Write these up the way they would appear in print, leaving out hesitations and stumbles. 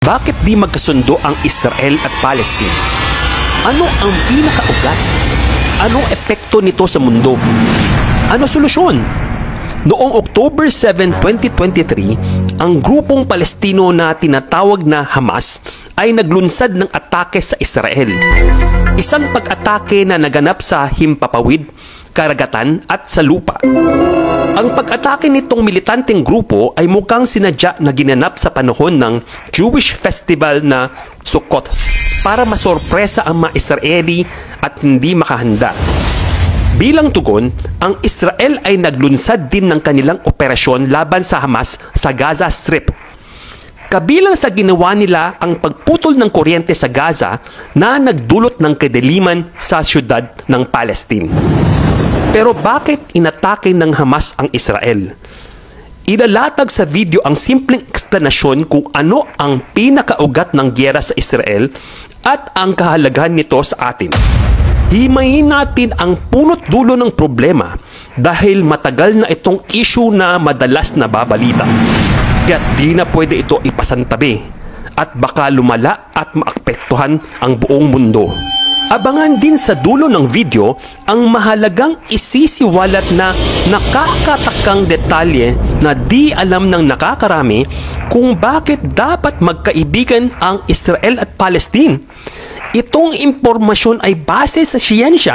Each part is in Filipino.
Bakit di magkasundo ang Israel at Palestine? Ano ang pinakaugat? Anong epekto nito sa mundo? Ano solusyon? Noong October 7, 2023, ang grupong Palestino na tinatawag na Hamas ay naglunsad ng atake sa Israel. Isang pag-atake na naganap sa himpapawid, karagatan at sa lupa. Ang pag-atake nitong militanteng grupo ay mukhang sinadya na ginanap sa panahon ng Jewish festival na Sukkot para masorpresa ang mga Israeli at hindi makahanda. Bilang tugon, ang Israel ay naglunsad din ng kanilang operasyon laban sa Hamas sa Gaza Strip. Kabilang sa ginawa nila ang pagputol ng kuryente sa Gaza na nagdulot ng kadiliman sa syudad ng Palestine. Pero bakit inatake ng Hamas ang Israel? Ilalatag sa video ang simpleng eksplanasyon kung ano ang pinakaugat ng giyera sa Israel at ang kahalagahan nito sa atin. Himayin natin ang punot dulo ng problema dahil matagal na itong issue na madalas nababalita. Kaya di na pwede ito ipasantabi at baka lumala at maapektuhan ang buong mundo. Abangan din sa dulo ng video ang mahalagang isisiwalat na nakakatakang detalye na di alam ng nakakarami kung bakit dapat magkaibigan ang Israel at Palestine. Itong impormasyon ay base sa siyensya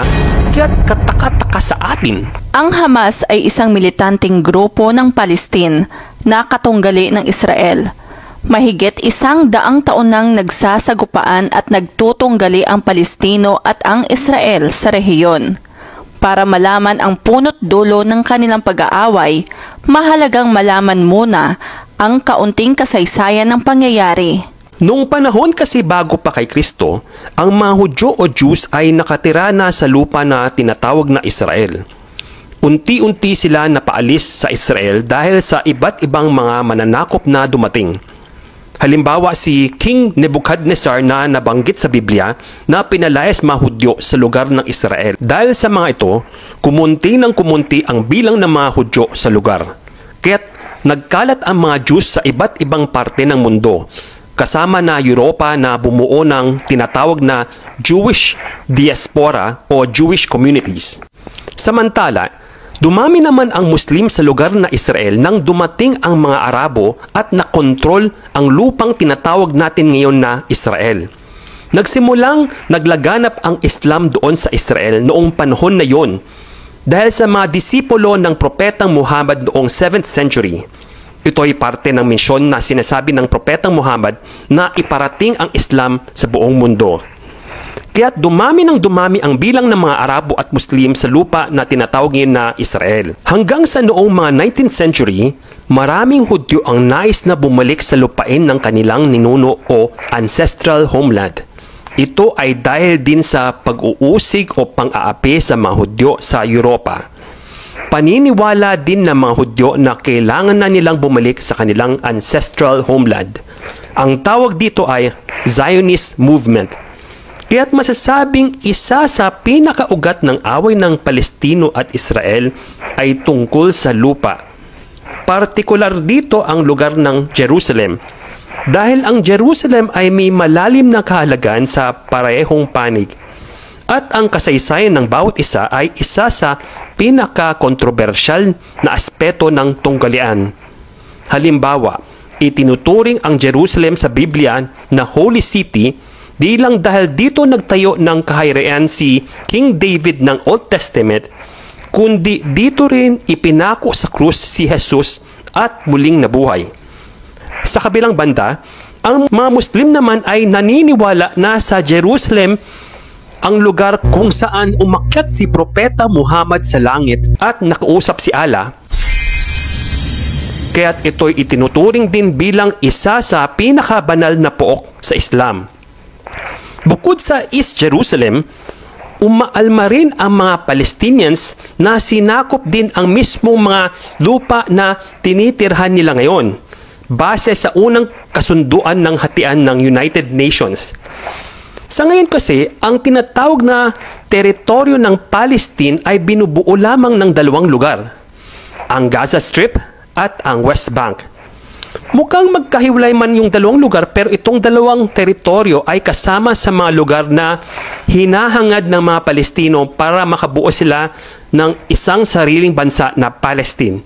kaya't kataka-taka sa atin. Ang Hamas ay isang militanteng grupo ng Palestine na katunggali ng Israel. Mahigit 100 taon nang nagsasagupaan at nagtutunggali ang Palestino at ang Israel sa rehiyon. Para malaman ang punot dulo ng kanilang pag-aaway, mahalagang malaman muna ang kaunting kasaysayan ng pangyayari. Noong panahon kasi bago pa kay Kristo, ang mga Hudyo o Jews ay nakatira na sa lupa na tinatawag na Israel. Unti-unti sila napaalis sa Israel dahil sa iba't ibang mga mananakop na dumating. Halimbawa si King Nebuchadnezzar na nabanggit sa Biblia na pinalayas mga Hudyo sa lugar ng Israel. Dahil sa mga ito, kumunti ng kumunti ang bilang ng mga Hudyo sa lugar. Kaya't nagkalat ang mga Jews sa iba't ibang parte ng mundo, kasama na Europa na bumuo ng tinatawag na Jewish diaspora o Jewish communities. Samantala, dumami naman ang Muslim sa lugar na Israel nang dumating ang mga Arabo at nakontrol ang lupang tinatawag natin ngayon na Israel. Nagsimulang naglaganap ang Islam doon sa Israel noong panahon na yon dahil sa mga disipulo ng propetang Muhammad noong 7th century. Ito ay parte ng misyon na sinasabi ng propetang Muhammad na iparating ang Islam sa buong mundo. Kaya dumami ng dumami ang bilang ng mga Arabo at Muslim sa lupa na tinatawag ngayon na Israel. Hanggang sa noong mga 19th century, maraming Hudyo ang nais na bumalik sa lupain ng kanilang ninuno o ancestral homeland. Ito ay dahil din sa pag-uusig o pang-aapi sa mga Hudyo sa Europa. Paniniwala din ng mga Hudyo na kailangan na nilang bumalik sa kanilang ancestral homeland. Ang tawag dito ay Zionist movement. Kaya't masasabing isa sa pinakaugat ng away ng Palestino at Israel ay tungkol sa lupa. Partikular dito ang lugar ng Jerusalem. Dahil ang Jerusalem ay may malalim na kahalagan sa parehong panig. At ang kasaysayan ng bawat isa ay isa sa pinaka-kontrobersyal na aspeto ng tunggalian. Halimbawa, itinuturing ang Jerusalem sa Biblia na Holy City di lang dahil dito nagtayo ng kaharian si King David ng Old Testament, kundi dito rin ipinako sa krus si Jesus at muling nabuhay. Sa kabilang banda, ang mga Muslim naman ay naniniwala na sa Jerusalem ang lugar kung saan umakyat si Propeta Muhammad sa langit at nakausap si Allah. Kaya't ito'y itinuturing din bilang isa sa pinakabanal na pook sa Islam. Bukod sa East Jerusalem, umaalma rin ang mga Palestinians na sinakop din ang mismong mga lupa na tinitirhan nila ngayon, base sa unang kasunduan ng hatian ng United Nations. Sa ngayon kasi, ang tinatawag na teritoryo ng Palestine ay binubuo lamang ng dalawang lugar, ang Gaza Strip at ang West Bank. Mukhang magkahiwalay man yung dalawang lugar, pero itong dalawang teritoryo ay kasama sa mga lugar na hinahangad ng mga Palestino para makabuo sila ng isang sariling bansa na Palestine.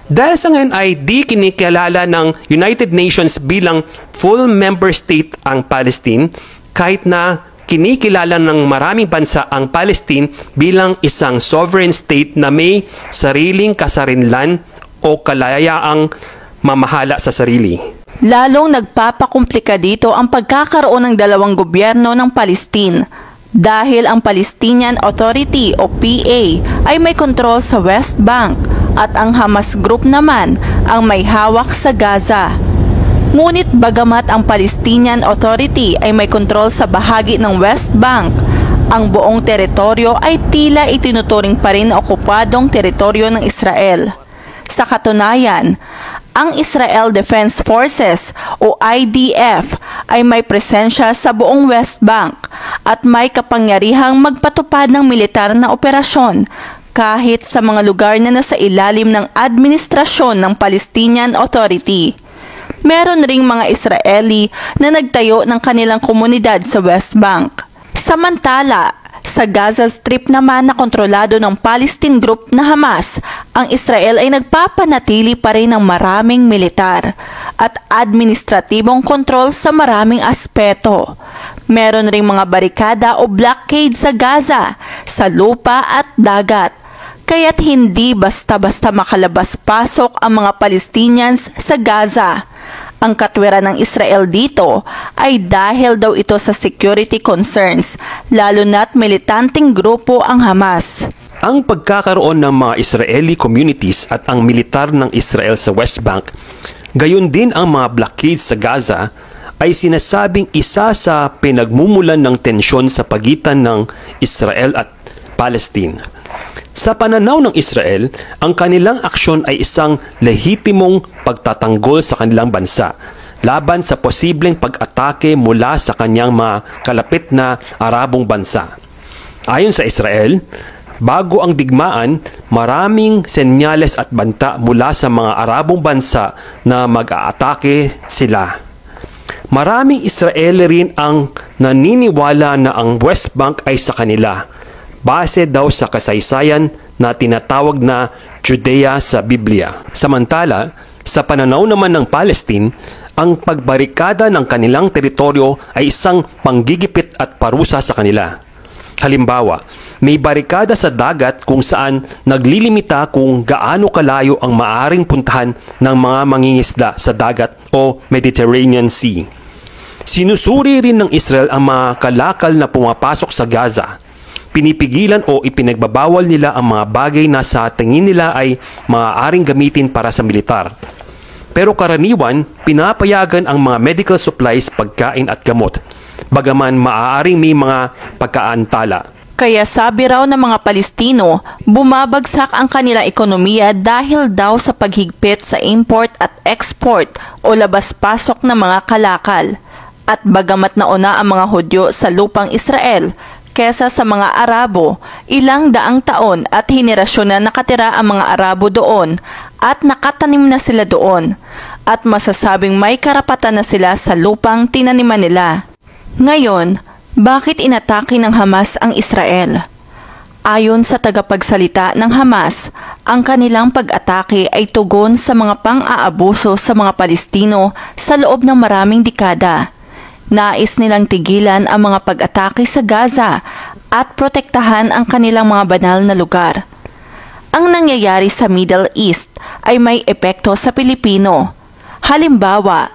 Dahil sa ngayon ay di kinikilala ng United Nations bilang full member state ang Palestine, kahit na kinikilala ng maraming bansa ang Palestine bilang isang sovereign state na may sariling kasarinlan o kalayaang mamahala sa sarili. Lalong nagpapakomplika dito ang pagkakaroon ng dalawang gobyerno ng Palestine dahil ang Palestinian Authority o PA ay may kontrol sa West Bank at ang Hamas Group naman ang may hawak sa Gaza. Ngunit bagamat ang Palestinian Authority ay may kontrol sa bahagi ng West Bank, ang buong teritoryo ay tila itinuturing pa rin na okupadong teritoryo ng Israel. Sa katunayan, ang Israel Defense Forces o IDF ay may presensya sa buong West Bank at may kapangyarihang magpatupad ng militar na operasyon kahit sa mga lugar na nasa ilalim ng administrasyon ng Palestinian Authority. Meron ring mga Israeli na nagtayo ng kanilang komunidad sa West Bank. Samantala, sa Gaza Strip naman na kontrolado ng Palestine Group na Hamas, ang Israel ay nagpapanatili pa rin ng maraming militar at administratibong kontrol sa maraming aspeto. Meron ring mga barikada o blockade sa Gaza, sa lupa at dagat. Kaya't hindi basta-basta makalabas-pasok ang mga Palestinians sa Gaza. Ang katwiran ng Israel dito ay dahil daw ito sa security concerns, lalo na't militanteng grupo ang Hamas. Ang pagkakaroon ng mga Israeli communities at ang militar ng Israel sa West Bank, gayon din ang mga blockades sa Gaza, ay sinasabing isa sa pinagmumulan ng tensyon sa pagitan ng Israel at Palestine. Sa pananaw ng Israel, ang kanilang aksyon ay isang lehitimong pagtatanggol sa kanilang bansa laban sa posibleng pag-atake mula sa kanyang mga kalapit na Arabong bansa. Ayon sa Israel, bago ang digmaan, maraming senyales at banta mula sa mga Arabong bansa na mag-aatake sila. Maraming Israeli rin ang naniniwala na ang West Bank ay sa kanila, base daw sa kasaysayan na tinatawag na Judea sa Biblia. Samantala, sa pananaw naman ng Palestine, ang pagbarikada ng kanilang teritoryo ay isang panggigipit at parusa sa kanila. Halimbawa, may barikada sa dagat kung saan naglilimita kung gaano kalayo ang maaring puntahan ng mga mangingisda sa dagat o Mediterranean Sea. Sinusuri rin ng Israel ang mga kalakal na pumapasok sa Gaza. Pinipigilan o ipinagbabawal nila ang mga bagay na sa tingin nila ay maaaring gamitin para sa militar. Pero karaniwan, pinapayagan ang mga medical supplies, pagkain at gamot, bagaman maaaring may mga pagkaantala. Kaya sabi raw ng mga Palestino, bumabagsak ang kanilang ekonomiya dahil daw sa paghigpit sa import at export o labas-pasok ng mga kalakal. At bagamat nauna ang mga Hudyo sa lupang Israel kesa sa mga Arabo, ilang daang taon at henerasyon na nakatira ang mga Arabo doon at nakatanim na sila doon at masasabing may karapatan na sila sa lupang tinaniman nila. Ngayon, bakit inatake ng Hamas ang Israel? Ayon sa tagapagsalita ng Hamas, ang kanilang pag-atake ay tugon sa mga pang-aabuso sa mga Palestino sa loob ng maraming dekada. Nais nilang tigilan ang mga pag-atake sa Gaza at protektahan ang kanilang mga banal na lugar. Ang nangyayari sa Middle East ay may epekto sa Pilipino. Halimbawa,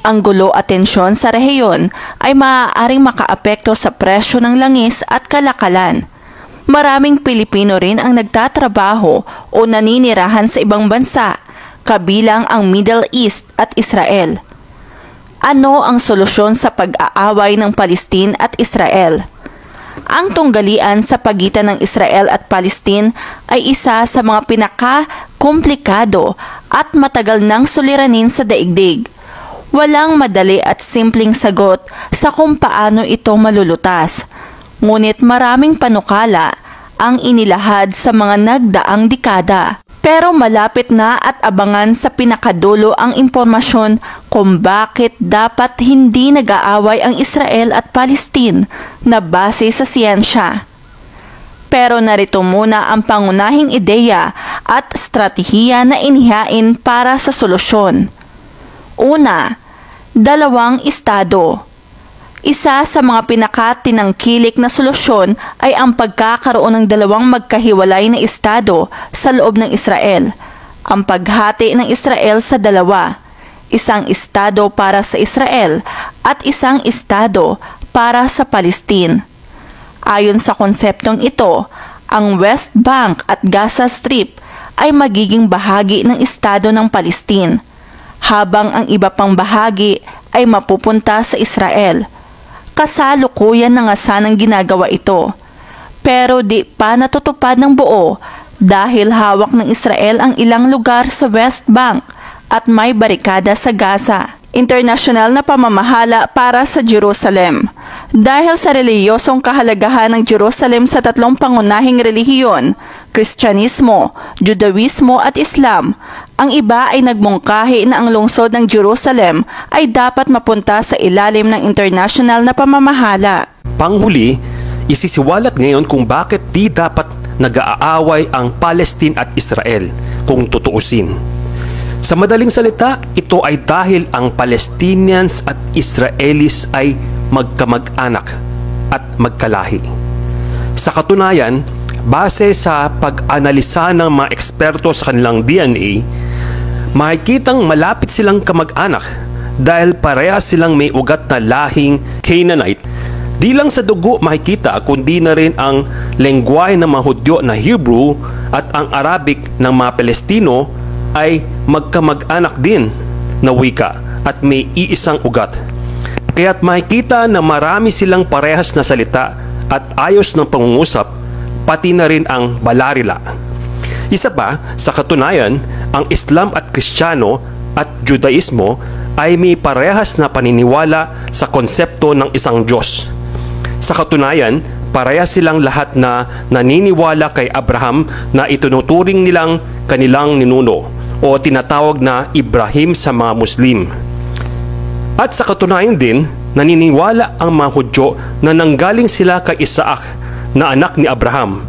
ang gulo at tensyon sa rehiyon ay maaaring makaapekto sa presyo ng langis at kalakalan. Maraming Pilipino rin ang nagtatrabaho o naninirahan sa ibang bansa, kabilang ang Middle East at Israel. Ano ang solusyon sa pag-aaway ng Palestine at Israel? Ang tunggalian sa pagitan ng Israel at Palestine ay isa sa mga pinaka-komplikado at matagal nang suliranin sa daigdig. Walang madali at simpleng sagot sa kung paano ito malulutas. Ngunit maraming panukala ang inilahad sa mga nagdaang dekada. Pero malapit na at abangan sa pinakadulo ang impormasyon kung bakit dapat hindi nag-aaway ang Israel at Palestine na base sa siyensya. Pero narito muna ang pangunahing ideya at estratehiya na inihain para sa solusyon. Una, 2 estado. Isa sa mga pinakatinangkilik na solusyon ay ang pagkakaroon ng 2 magkahiwalay na estado sa loob ng Israel. Ang paghati ng Israel sa 2, isang estado para sa Israel at isang estado para sa Palestine. Ayon sa konseptong ito, ang West Bank at Gaza Strip ay magiging bahagi ng estado ng Palestine, habang ang iba pang bahagi ay mapupunta sa Israel. Kasalukuyan na nga sanang ginagawa ito, pero di pa natutupad ng buo dahil hawak ng Israel ang ilang lugar sa West Bank at may barikada sa Gaza. Internasyonal na pamamahala para sa Jerusalem. Dahil sa relihiyosong kahalagahan ng Jerusalem sa 3 pangunahing relihiyon, Kristyanismo, Judaismo at Islam, ang iba ay nagmungkahi na ang lungsod ng Jerusalem ay dapat mapunta sa ilalim ng internasyonal na pamamahala. Panghuli, isisiwalat ngayon kung bakit di dapat nag-aaway ang Palestine at Israel kung tutuusin. Sa madaling salita, ito ay dahil ang Palestinians at Israelis ay magkamag-anak at magkalahi. Sa katunayan, base sa pag-analisa ng mga eksperto sa kanilang DNA, makikitang malapit silang kamag-anak dahil parehas silang may ugat na lahing Canaanite. Di lang sa dugo makikita kundi na rin ang lengguwahe ng mga Hudyo na Hebrew at ang Arabic ng mga Palestino ay magkamag-anak din na wika at may iisang ugat. Kaya't makikita na marami silang parehas na salita at ayos ng pangungusap, pati na rin ang balarila. Isa pa, sa katunayan, ang Islam at Kristiyano at Judaismo ay may parehas na paniniwala sa konsepto ng isang Diyos. Sa katunayan, parehas silang lahat na naniniwala kay Abraham na itunuturing nilang kanilang ninuno o tinatawag na Ibrahim sa mga Muslim. At sa katunayan din, naniniwala ang mga Hudyo na nanggaling sila kay Isaac na anak ni Abraham.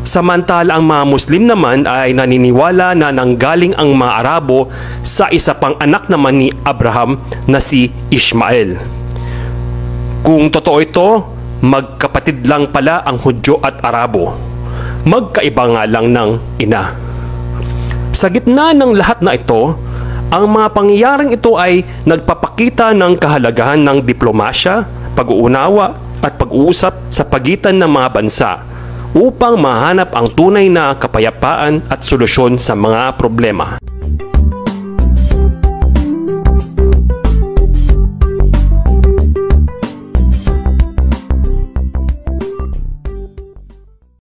Samantala ang mga Muslim naman ay naniniwala na nanggaling ang mga Arabo sa isa pang anak naman ni Abraham na si Ishmael. Kung totoo ito, magkapatid lang pala ang Hudyo at Arabo. Magkaiba nga lang ng ina. Sa gitna ng lahat na ito, ang mga pangyayaring ito ay nagpapakita ng kahalagahan ng diplomasya, pag-uunawa at pag-uusap sa pagitan ng mga bansa upang mahanap ang tunay na kapayapaan at solusyon sa mga problema.